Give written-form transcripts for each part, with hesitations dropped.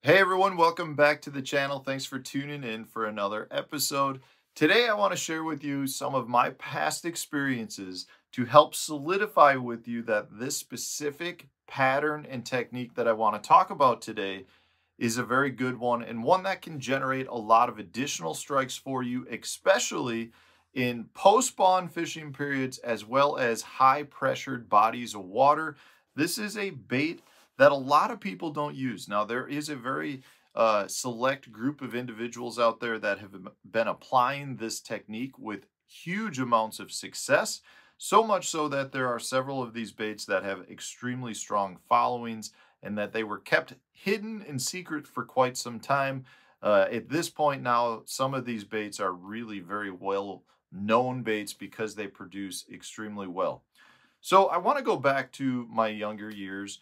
Hey everyone, welcome back to the channel. Thanks for tuning in for another episode. Today I want to share with you some of my past experiences to help solidify with you that this specific pattern and technique that I want to talk about today is a very good one and one that can generate a lot of additional strikes for you, especially in post-spawn fishing periods as well as high pressured bodies of water. This is a bait that a lot of people don't use. Now, there is a very select group of individuals out there that have been applying this technique with huge amounts of success, so much so that there are several of these baits that have extremely strong followings and that they were kept hidden in secret for quite some time. At this point now, some of these baits are really very well known baits because they produce extremely well. So I want to go back to my younger years.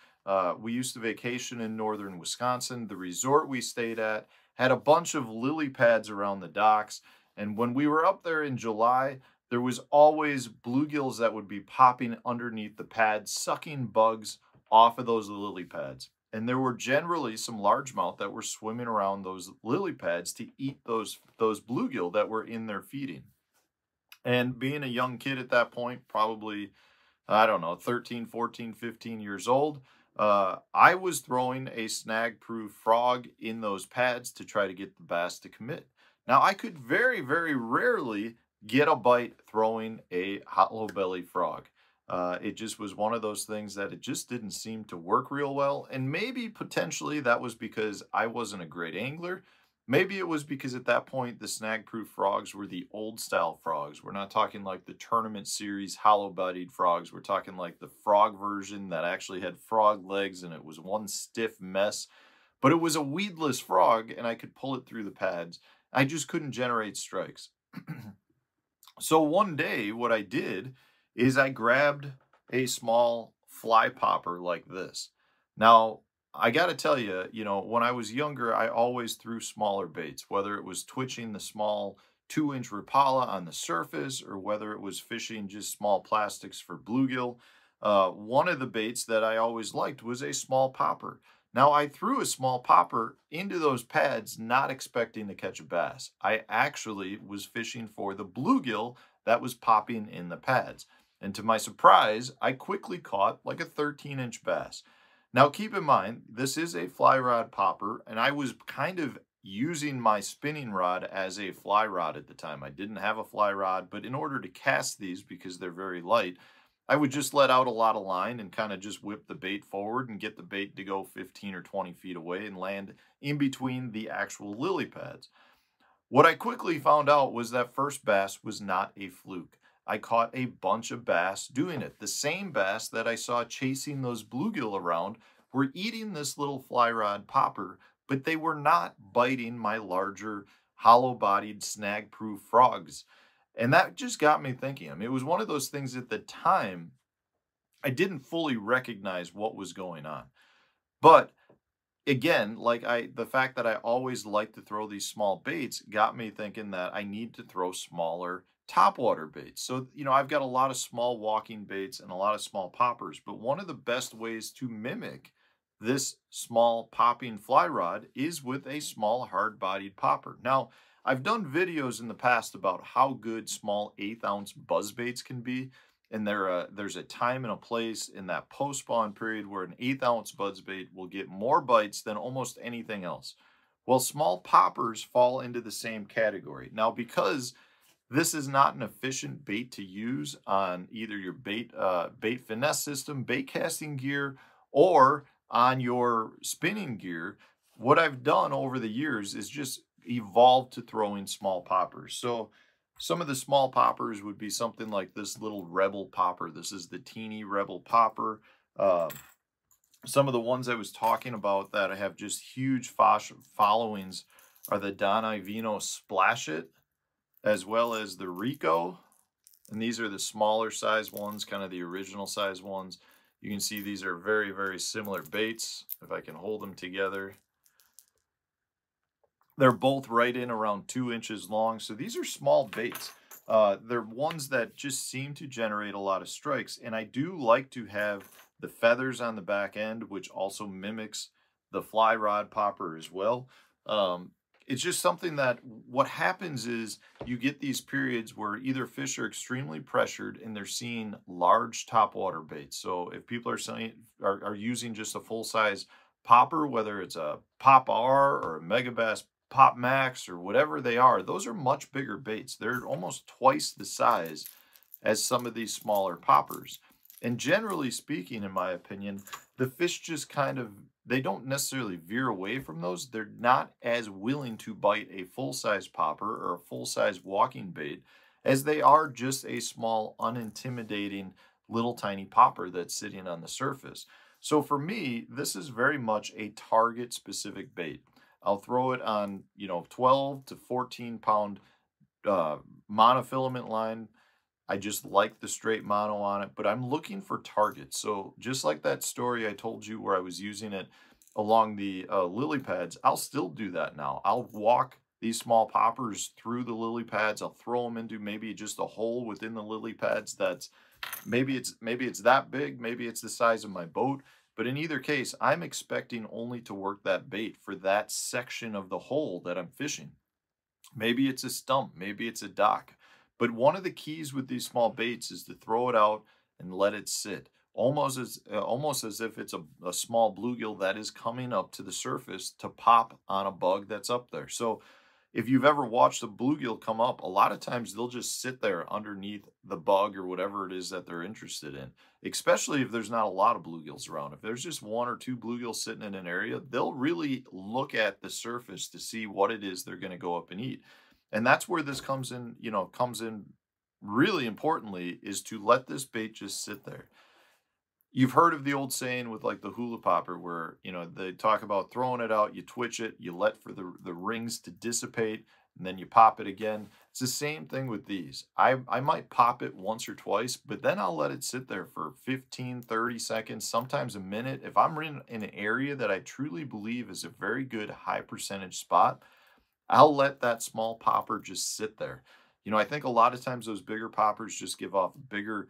We used to vacation in northern Wisconsin. The resort we stayed at had a bunch of lily pads around the docks. And when we were up there in July, there was always bluegills that would be popping underneath the pads, sucking bugs off of those lily pads. And there were generally some largemouth that were swimming around those lily pads to eat those bluegill that were in there feeding. And being a young kid at that point, probably, I don't know, 13, 14, 15 years old, I was throwing a snag-proof frog in those pads to try to get the bass to commit. Now, I could very, very rarely get a bite throwing a hollow belly frog. It just was one of those things that it just didn't seem to work real well. And maybe potentially that was because I wasn't a great angler. Maybe it was because at that point the snag-proof frogs were the old style frogs. We're not talking like the tournament series hollow-bodied frogs. We're talking like the frog version that actually had frog legs and it was one stiff mess. But it was a weedless frog and I could pull it through the pads. I just couldn't generate strikes. So one day what I did is I grabbed a small fly popper like this. Now, I got to tell you, when I was younger, I always threw smaller baits, whether it was twitching the small 2-inch Rapala on the surface or whether it was fishing just small plastics for bluegill. One of the baits that I always liked was a small popper. Now, I threw a small popper into those pads, not expecting to catch a bass. I actually was fishing for the bluegill that was popping in the pads. And to my surprise, I quickly caught like a 13-inch bass. Now, keep in mind, this is a fly rod popper, and I was kind of using my spinning rod as a fly rod at the time. I didn't have a fly rod, but in order to cast these, because they're very light, I would just let out a lot of line and kind of just whip the bait forward and get the bait to go 15 or 20 feet away and land in between the actual lily pads. What I quickly found out was that first bass was not a fluke. I caught a bunch of bass doing it. The same bass that I saw chasing those bluegill around were eating this little fly rod popper, but they were not biting my larger hollow-bodied snag-proof frogs. And that just got me thinking. I mean, it was one of those things at the time, I didn't fully recognize what was going on. But again, the fact that I always like to throw these small baits got me thinking that I need to throw smaller topwater baits. So, I've got a lot of small walking baits and a lot of small poppers, but one of the best ways to mimic this small popping fly rod is with a small hard-bodied popper. Now, I've done videos in the past about how good small 1/8 ounce buzz baits can be. And there's a time and a place in that post-spawn period where an 1/8 ounce buzzbait will get more bites than almost anything else. Well, small poppers fall into the same category. Now, because this is not an efficient bait to use on either your bait finesse system, bait casting gear, or on your spinning gear, what I've done over the years is just evolved to throwing small poppers. So some of the small poppers would be something like this little Rebel popper. This is the teeny Rebel popper. Some of the ones I was talking about that have just huge followings are the Don Ivino Splash It, as well as the Rico. And these are the smaller size ones, kind of the original size ones. You can see these are very, very similar baits. If I can hold them together. They're both right in around 2 inches long. So these are small baits. They're ones that just seem to generate a lot of strikes. And I do like to have the feathers on the back end, which also mimics the fly rod popper as well. It's just something that what happens is you get these periods where either fish are extremely pressured and they're seeing large topwater baits. So if people are saying are using just a full size popper, whether it's a Pop R or a Megabass Pop Max or whatever they are, those are much bigger baits. They're almost twice the size as some of these smaller poppers. And generally speaking, in my opinion, the fish just kind of, they don't necessarily veer away from those. They're not as willing to bite a full-size popper or a full-size walking bait as they are just a small, unintimidating little tiny popper that's sitting on the surface. So for me, this is very much a target-specific bait. I'll throw it on, 12 to 14 pound monofilament line. I just like the straight mono on it, but I'm looking for targets. So just like that story I told you where I was using it along the lily pads, I'll still do that now. I'll walk these small poppers through the lily pads. I'll throw them into maybe just a hole within the lily pads that's maybe it's that big, maybe it's the size of my boat. But in either case, I'm expecting only to work that bait for that section of the hole that I'm fishing. Maybe it's a stump, maybe it's a dock. But one of the keys with these small baits is to throw it out and let it sit, almost as if it's a small bluegill that is coming up to the surface to pop on a bug that's up there. So if you've ever watched a bluegill come up, a lot of times they'll just sit there underneath the bug or whatever it is that they're interested in, especially if there's not a lot of bluegills around. If there's just one or two bluegills sitting in an area, they'll really look at the surface to see what it is they're going to go up and eat. And that's where this comes in, comes in really importantly, is to let this bait just sit there. You've heard of the old saying with like the hula popper where, they talk about throwing it out, you twitch it, you let for the rings to dissipate, and then you pop it again. It's the same thing with these. I might pop it once or twice, but then I'll let it sit there for 15, 30 seconds, sometimes a minute. If I'm in an area that I truly believe is a very good high percentage spot, I'll let that small popper just sit there. I think a lot of times those bigger poppers just give off a bigger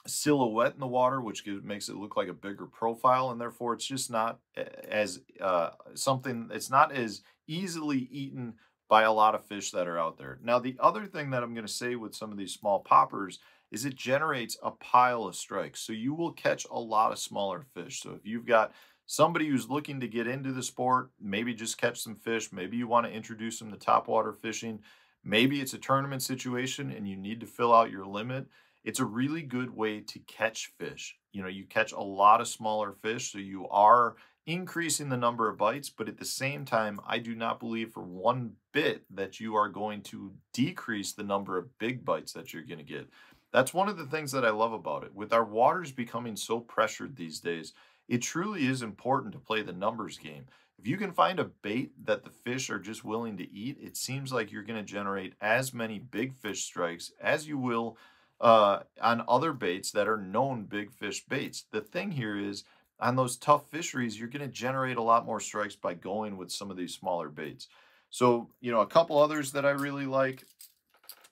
silhouette in the water, which makes it look like a bigger profile, and therefore it's just not as it's not as easily eaten by a lot of fish that are out there. Now, the other thing that I'm going to say with some of these small poppers is it generates a pile of strikes. So you will catch a lot of smaller fish. So if you've got somebody who's looking to get into the sport, maybe just catch some fish, maybe you want to introduce them to topwater fishing, maybe it's a tournament situation and you need to fill out your limit, it's a really good way to catch fish. You catch a lot of smaller fish, so you are increasing the number of bites, but at the same time, I do not believe for one bit that you are going to decrease the number of big bites that you're going to get. That's one of the things that I love about it. With our waters becoming so pressured these days, it truly is important to play the numbers game. If you can find a bait that the fish are just willing to eat, it seems like you're going to generate as many big fish strikes as you will on other baits that are known big fish baits. The thing here is, on those tough fisheries, you're going to generate a lot more strikes by going with some of these smaller baits. So, a couple others that I really like.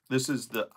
This is the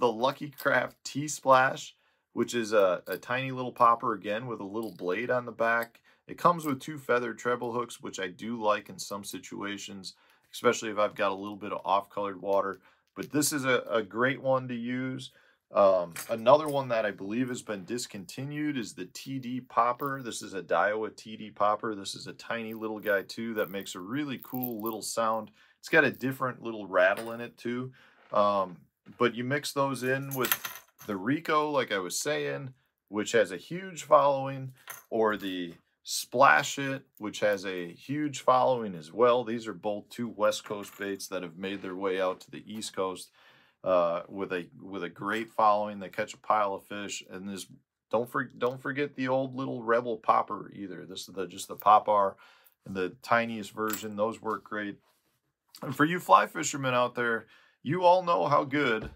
Lucky Craft T-Splash, which is a tiny little popper, again, with a little blade on the back. It comes with 2 feathered treble hooks, which I do like in some situations, especially if I've got a little bit of off-colored water. But this is a great one to use. Another one that I believe has been discontinued is the TD popper. This is a Daiwa TD popper. This is a tiny little guy, too, that makes a really cool little sound. It's got a different little rattle in it, too. But you mix those in with the Rico, like I was saying, which has a huge following, or the Splash It, which has a huge following as well. These are both 2 West Coast baits that have made their way out to the East Coast with a great following. They catch a pile of fish. And this, don't forget the old little Rebel popper either. This is just the Pop R and the tiniest version. Those work great. And for you fly fishermen out there, you all know how good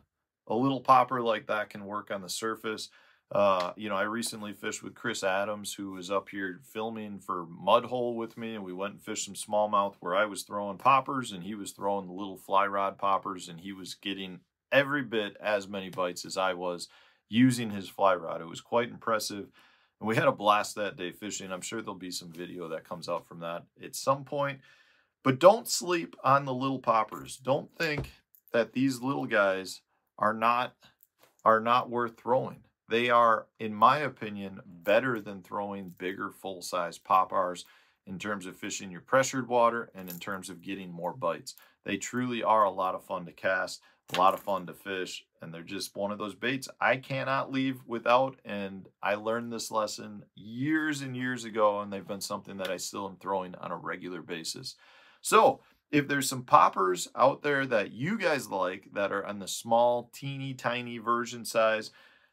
a little popper like that can work on the surface. I recently fished with Chris Adams, who was up here filming for Mudhole with me, and we went and fished some smallmouth where I was throwing poppers and he was throwing the little fly rod poppers, and he was getting every bit as many bites as I was using his fly rod. It was quite impressive. And we had a blast that day fishing. I'm sure there'll be some video that comes out from that at some point. But don't sleep on the little poppers. Don't think that these little guys are not worth throwing. They are, in my opinion, better than throwing bigger full-size poppers in terms of fishing your pressured water and in terms of getting more bites. They truly are a lot of fun to cast, a lot of fun to fish, and they're just one of those baits I cannot leave without. And I learned this lesson years and years ago, and they've been something that I still am throwing on a regular basis. So if there's some poppers out there that you guys like that are on the small, teeny tiny version size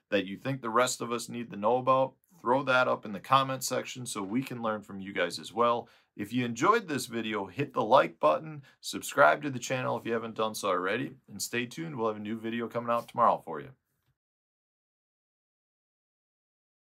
that you think the rest of us need to know about, throw that up in the comment section so we can learn from you guys as well. If you enjoyed this video, hit the like button, subscribe to the channel if you haven't done so already, and stay tuned. We'll have a new video coming out tomorrow for you.